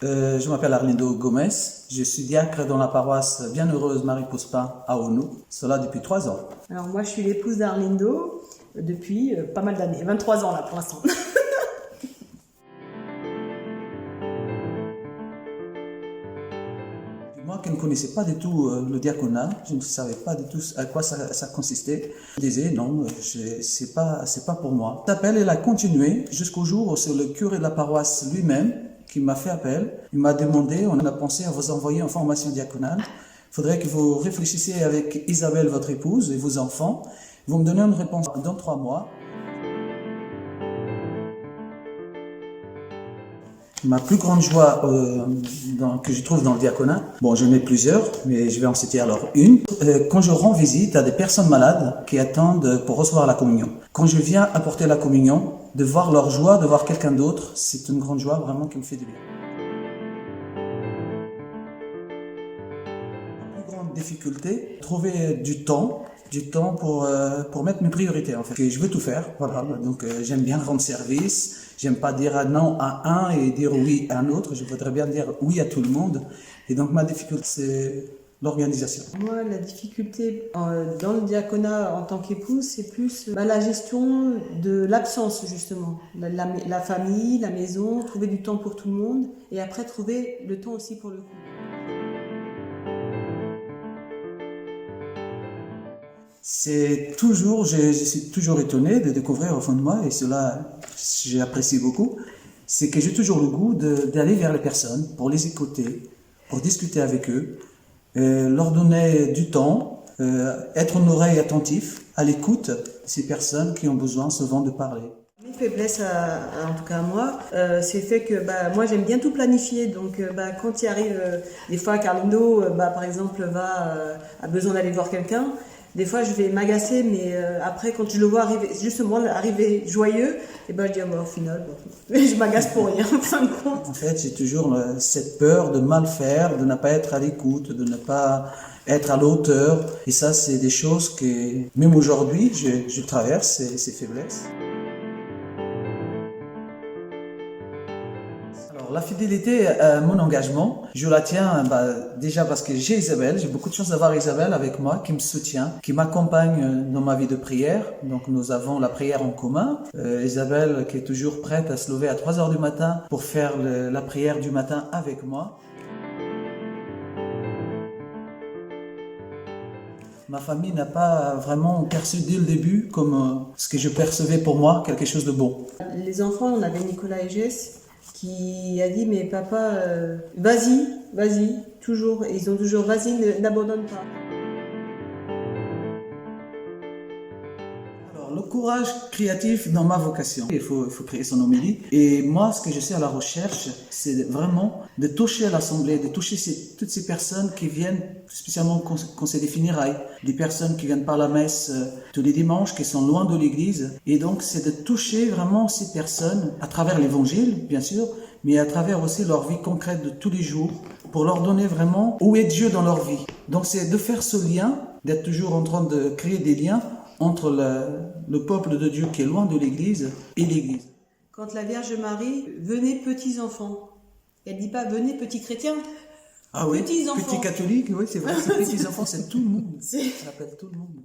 Je m'appelle Arlindo Gomez, je suis diacre dans la paroisse Bienheureuse Marie Pospin à Onou, cela depuis 3 ans. Alors moi je suis l'épouse d'Arlindo depuis pas mal d'années, 23 ans là pour l'instant. Moi qui ne connaissais pas du tout le diaconat, je ne savais pas du tout à quoi ça consistait. Je disais non, c'est pas pour moi. L'appel, il a continué jusqu'au jour où c'est le curé de la paroisse lui-même qui m'a fait appel. Il m'a demandé, on a pensé à vous envoyer en formation diaconale. Il faudrait que vous réfléchissiez avec Isabelle, votre épouse, et vos enfants. Vous me donnez une réponse dans 3 mois. Ma plus grande joie que je trouve dans le diaconat, bon, j'en ai plusieurs, mais je vais en citer alors une. Quand je rends visite à des personnes malades qui attendent pour recevoir la communion. Quand je viens apporter la communion, de voir leur joie, de voir quelqu'un d'autre, c'est une grande joie vraiment qui me fait du bien. La plus grande difficulté, trouver du temps pour mettre mes priorités en fait. Et je veux tout faire, voilà. Donc j'aime bien rendre service, j'aime pas dire non à un et dire oui à un autre, je voudrais bien dire oui à tout le monde. Et donc ma difficulté c'est l'organisation. Moi la difficulté dans le diaconat en tant qu'épouse c'est plus la gestion de l'absence justement. La famille, la maison, trouver du temps pour tout le monde et après trouver le temps aussi pour le couple. C'est toujours, je suis toujours étonné de découvrir au fond de moi, et cela j'apprécie beaucoup, c'est que j'ai toujours le goût d'aller vers les personnes, pour les écouter, pour discuter avec eux, leur donner du temps, être une oreille attentif à l'écoute de ces personnes qui ont besoin souvent de parler. Mes faiblesses, en tout cas moi, c'est le fait que moi j'aime bien tout planifier. Donc quand il arrive, des fois qu'Arlindo, par exemple, a besoin d'aller voir quelqu'un, des fois je vais m'agacer, mais après quand je le vois arriver joyeux, et je dis au final, je m'agace pour rien en fin de compte. En fait, j'ai toujours cette peur de mal faire, de ne pas être à l'écoute, de ne pas être à la hauteur. Et ça, c'est des choses que, même aujourd'hui, je traverse ces faiblesses. Alors, la fidélité à mon engagement, je la tiens déjà parce que j'ai Isabelle, j'ai beaucoup de chance d'avoir Isabelle avec moi qui me soutient, qui m'accompagne dans ma vie de prière. Donc nous avons la prière en commun. Isabelle qui est toujours prête à se lever à 3 heures du matin pour faire la prière du matin avec moi. Ma famille n'a pas vraiment perçu dès le début comme ce que je percevais pour moi, quelque chose de bon. Les enfants, on avait Nicolas et Jess qui a dit mais papa, vas-y, toujours. Et ils ont toujours vas-y, n'abandonne pas. Alors, le courage créatif dans ma vocation, il faut créer son homélie. Et moi, ce que je suis à la recherche, c'est vraiment de toucher à l'assemblée, de toucher toutes ces personnes qui viennent, spécialement quand c'est des funérailles, des personnes qui viennent par la messe tous les dimanches, qui sont loin de l'église. Et donc, c'est de toucher vraiment ces personnes à travers l'évangile, bien sûr, mais à travers aussi leur vie concrète de tous les jours, pour leur donner vraiment où est Dieu dans leur vie. Donc, c'est de faire ce lien, d'être toujours en train de créer des liens entre le peuple de Dieu qui est loin de l'église et l'église. Quand la Vierge Marie, venez petits enfants, elle dit pas venez petits chrétiens. Ah oui, petits enfants. petits catholiques, oui c'est vrai, ces petits enfants c'est tout le monde, ça appelle tout le monde.